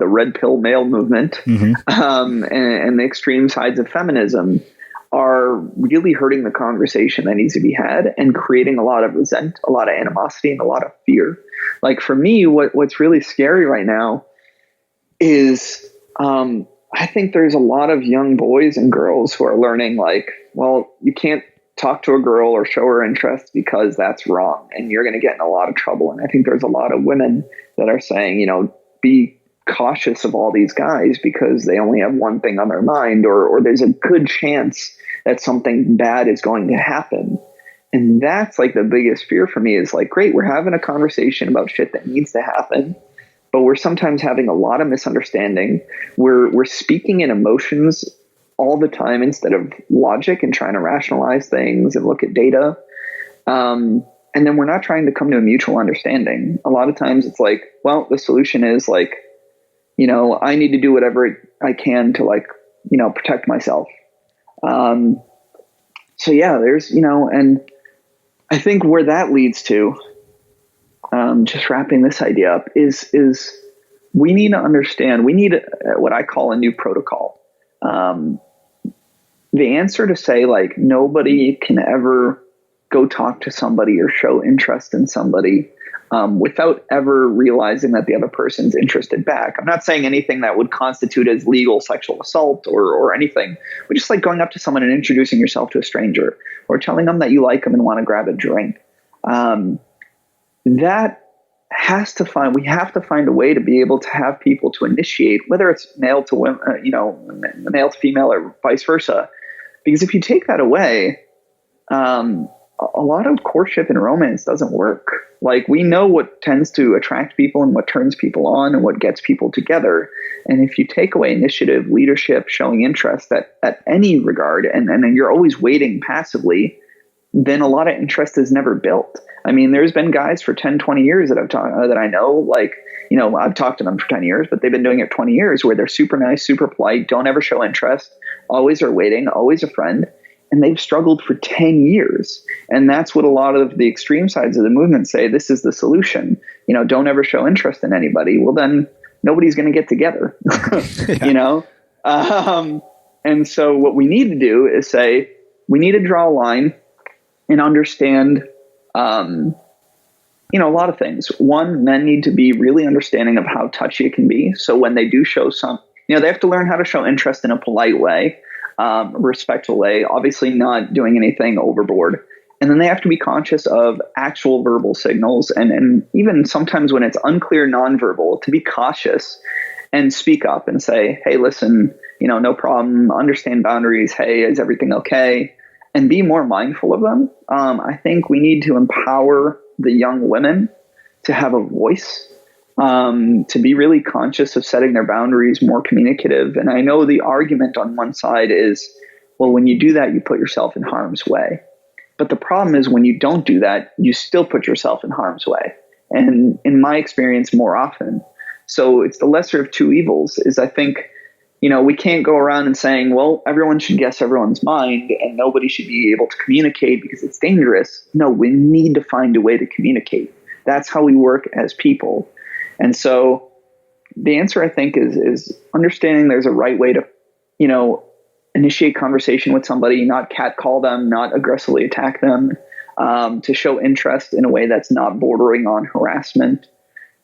red pill male movement, and the extreme sides of feminism are really hurting the conversation that needs to be had and creating a lot of resent, a lot of animosity, and a lot of fear. Like for me, what's really scary right now is I think there's a lot of young boys and girls who are learning like, well, you can't talk to a girl or show her interest because that's wrong and you're going to get in a lot of trouble. And I think there's a lot of women that are saying, be cautious of all these guys because they only have one thing on their mind, or there's a good chance that something bad is going to happen. And that's like the biggest fear for me is like, great, we're having a conversation about shit that needs to happen, but we're sometimes having a lot of misunderstanding. We're speaking in emotions all the time instead of logic and trying to rationalize things and look at data. And then we're not trying to come to a mutual understanding. A lot of times it's like, well, the solution is like, I need to do whatever I can to like, protect myself. So yeah, there's, and I think where that leads to, just wrapping this idea up is we need to understand, we need what I call a new protocol. The answer to say like, nobody can ever go talk to somebody or show interest in somebody without ever realizing that the other person's interested back. I'm not saying anything that would constitute as legal sexual assault or anything, but just like going up to someone and introducing yourself to a stranger or telling them that you like them and want to grab a drink. That we have to find a way to be able to have people to initiate, whether it's male to women, male to female or vice versa. Because if you take that away, a lot of courtship and romance doesn't work. Like, we know what tends to attract people and what turns people on and what gets people together. And if you take away initiative, leadership, showing interest at any regard, and you're always waiting passively, then a lot of interest is never built. I mean, there's been guys for 10, 20 years that I know, like, I've talked to them for 10 years, but they've been doing it 20 years where they're super nice, super polite, don't ever show interest, always are waiting, always a friend. And they've struggled for 10 years. And that's what a lot of the extreme sides of the movement say, this is the solution. Don't ever show interest in anybody. Well, then nobody's going to get together, And so what we need to do is say, we need to draw a line and understand, a lot of things. One, men need to be really understanding of how touchy it can be. So when they do show they have to learn how to show interest in a polite way. Respectful way, obviously not doing anything overboard. And then they have to be conscious of actual verbal signals. And even sometimes when it's unclear nonverbal, to be cautious and speak up and say, hey, listen, no problem. Understand boundaries. Hey, is everything okay? And be more mindful of them. I think we need to empower the young women to have a voice. To be really conscious of setting their boundaries, more communicative. And I know the argument on one side is, well, when you do that, you put yourself in harm's way. But the problem is when you don't do that, you still put yourself in harm's way. And in my experience, more often. So it's the lesser of two evils is, I think, we can't go around and saying, well, everyone should guess everyone's mind and nobody should be able to communicate because it's dangerous. No, we need to find a way to communicate. That's how we work as people. And so the answer, I think, is understanding there's a right way to, initiate conversation with somebody, not catcall them, not aggressively attack them, to show interest in a way that's not bordering on harassment,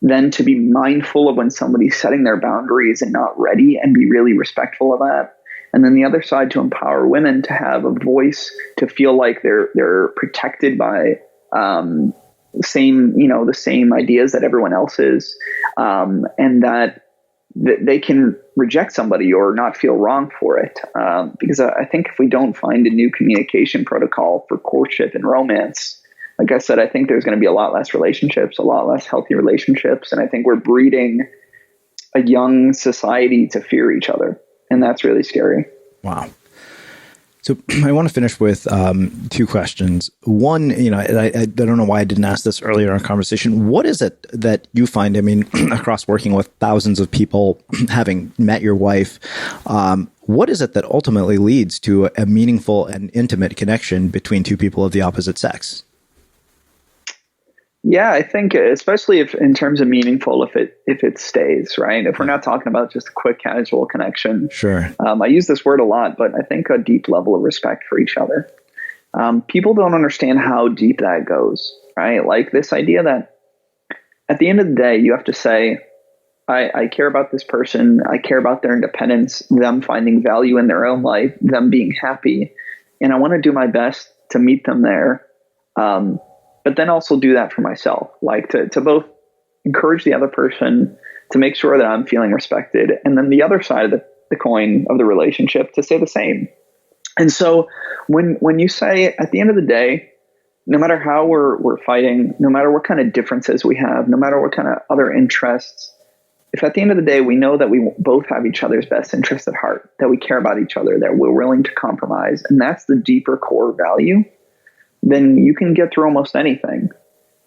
then to be mindful of when somebody's setting their boundaries and not ready and be really respectful of that. And then the other side, to empower women to have a voice, to feel like they're protected by the same ideas that everyone else is, and that they can reject somebody or not feel wrong for it. Because I think if we don't find a new communication protocol for courtship and romance, like I said, I think there's going to be a lot less relationships, a lot less healthy relationships. And I think we're breeding a young society to fear each other. And that's really scary. Wow. So I want to finish with two questions. One, I don't know why I didn't ask this earlier in our conversation. What is it that you find, across working with thousands of people, having met your wife, what is it that ultimately leads to a meaningful and intimate connection between two people of the opposite sex? Yeah, I think especially if in terms of meaningful, if it stays, right? If we're not talking about just a quick casual connection. Sure. I use this word a lot, but I think a deep level of respect for each other. People don't understand how deep that goes, right? Like this idea that at the end of the day, you have to say, I care about this person. I care about their independence, them finding value in their own life, them being happy. And I want to do my best to meet them there. But then also do that for myself, like to both encourage the other person, to make sure that I'm feeling respected. And then the other side of the coin of the relationship to say the same. And so when you say at the end of the day, no matter how we're fighting, no matter what kind of differences we have, no matter what kind of other interests, if at the end of the day, we know that we both have each other's best interests at heart, that we care about each other, that we're willing to compromise, and that's the deeper core value, then you can get through almost anything.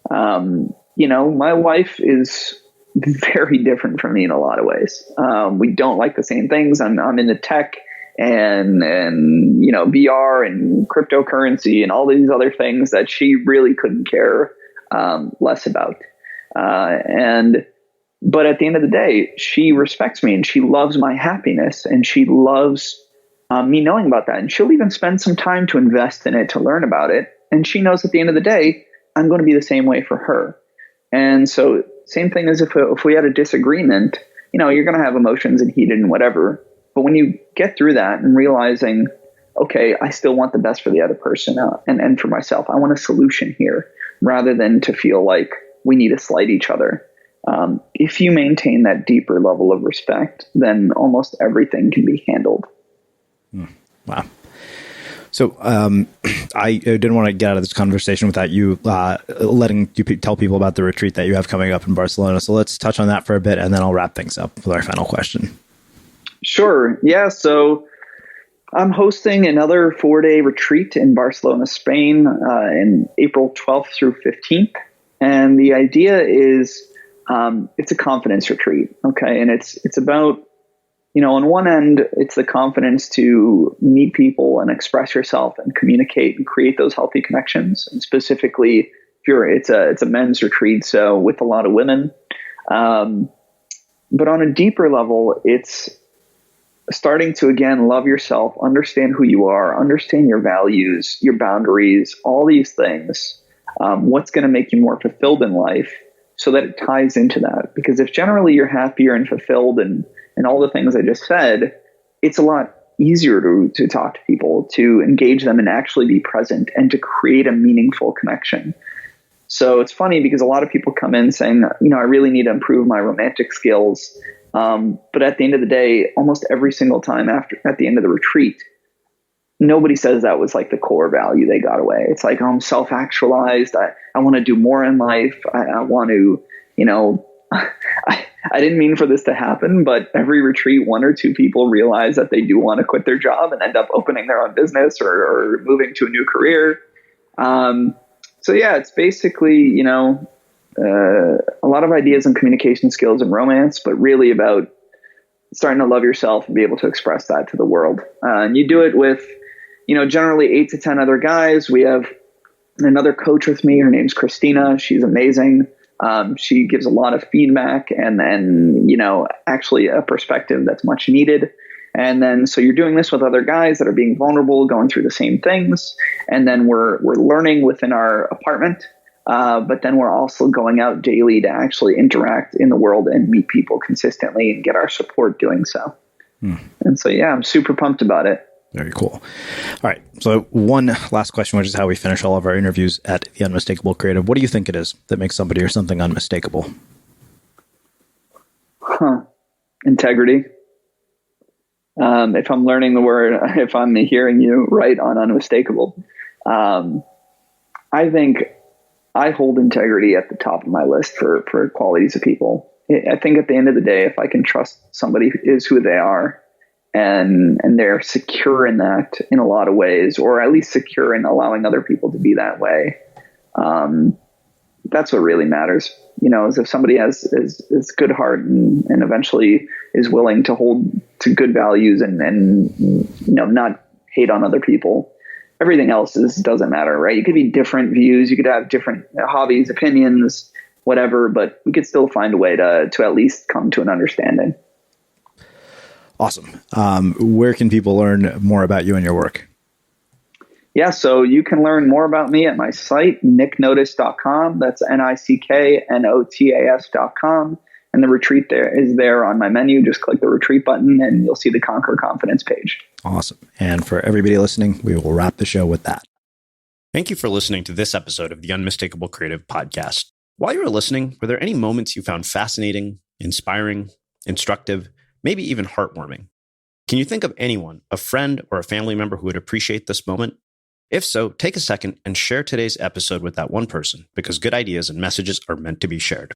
My wife is very different from me in a lot of ways. We don't like the same things. I'm into tech and VR and cryptocurrency and all these other things that she really couldn't care less about. But at the end of the day, she respects me and she loves my happiness and she loves me knowing about that. And she'll even spend some time to invest in it, to learn about it. And she knows at the end of the day, I'm going to be the same way for her. And so same thing as if we had a disagreement, you're going to have emotions and heated and whatever. But when you get through that and realizing, okay, I still want the best for the other person and for myself, I want a solution here rather than to feel like we need to slight each other. If you maintain that deeper level of respect, then almost everything can be handled. Wow. So I didn't want to get out of this conversation without you letting you tell people about the retreat that you have coming up in Barcelona. So let's touch on that for a bit, and then I'll wrap things up with our final question. Sure. Yeah. So I'm hosting another 4-day retreat in Barcelona, Spain, in April 12th through 15th. And the idea is it's a confidence retreat. Okay. And it's about, on one end, it's the confidence to meet people and express yourself and communicate and create those healthy connections. And specifically, it's a men's retreat, so with a lot of women. But on a deeper level, it's starting to, again, love yourself, understand who you are, understand your values, your boundaries, all these things. What's going to make you more fulfilled in life so that it ties into that. Because if generally you're happier and fulfilled and all the things I just said, it's a lot easier to talk to people, to engage them and actually be present and to create a meaningful connection. So it's funny because a lot of people come in saying, I really need to improve my romantic skills. But at the end of the day, almost every single time at the end of the retreat, nobody says that was like the core value they got away. It's like, I'm self-actualized. I want to do more in life. I want to, I didn't mean for this to happen, but every retreat, 1 or 2 people realize that they do want to quit their job and end up opening their own business or moving to a new career. So yeah, it's basically, a lot of ideas and communication skills and romance, but really about starting to love yourself and be able to express that to the world. And you do it with, generally 8 to 10 other guys. We have another coach with me. Her name's Christina. She's amazing. She gives a lot of feedback and actually a perspective that's much needed. And then, so you're doing this with other guys that are being vulnerable, going through the same things. And then we're learning within our apartment. But then we're also going out daily to actually interact in the world and meet people consistently and get our support doing so. And so, yeah, I'm super pumped about it. Very cool. All right. So one last question, which is how we finish all of our interviews at the Unmistakable Creative. What do you think it is that makes somebody or something unmistakable? Integrity. If I'm learning the word, if I'm hearing you right on unmistakable, I think I hold integrity at the top of my list for qualities of people. I think at the end of the day, if I can trust somebody is who they are and they're secure in that in a lot of ways, or at least secure in allowing other people to be that way, that's what really matters. Is if somebody has is good heart and eventually is willing to hold to good values and not hate on other people. Everything else doesn't matter, right? You could be different views, you could have different hobbies, opinions, whatever, but we could still find a way to at least come to an understanding. Awesome. Where can people learn more about you and your work? Yeah, so you can learn more about me at my site, nicknotas.com. That's nicknotas.com. And the retreat is there on my menu. Just click the retreat button and you'll see the Conquer Confidence page. Awesome. And for everybody listening, we will wrap the show with that. Thank you for listening to this episode of the Unmistakable Creative Podcast. While you were listening, were there any moments you found fascinating, inspiring, instructive, maybe even heartwarming? Can you think of anyone, a friend or a family member who would appreciate this moment? If so, take a second and share today's episode with that one person, because good ideas and messages are meant to be shared.